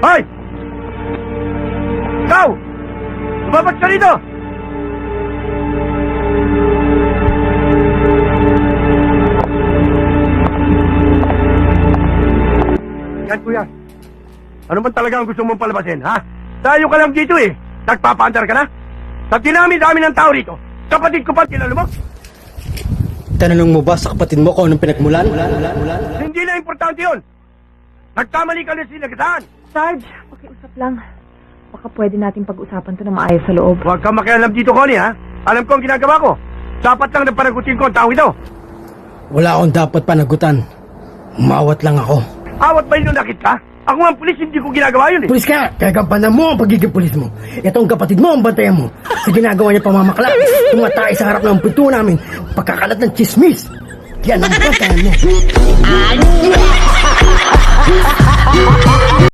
Hoy! Ikaw! Lumabas ka rito! Yan, kuya. Ano man talaga ang gusto mong palabasin, ha? Tayo ka lang dito eh. Nagpapaandar ka na? Sa dinami-dami ng tao rito, kapatid ko pa, kilala mo? Tanong mo ba sa kapatid mo kung anong pinagmulan? Hindi na importante yun. Nagkamali ka na sinagasaan. Sarge, pakiusap lang. Baka pwede natin pag-usapan to na maayos sa loob. Huwag kang makialam dito, Connie, ha? Alam ko ang ginagawa ko. Dapat lang na panagutin ko ang tao ito. Wala akong dapat panagutan. Umawat lang ako. Awat ba yun nakit ka? Ako nga ang pulis, hindi ko ginagawa yun eh. Pulis ka! Kagampanan mo ang pagiging pulis mo. Itong kapatid mo ang bantayan mo. Sa ginagawa niya pamamakla, tumatay sa harap ng pinto namin. Pagkakalat ng chismis. Yan ang bantayan mo.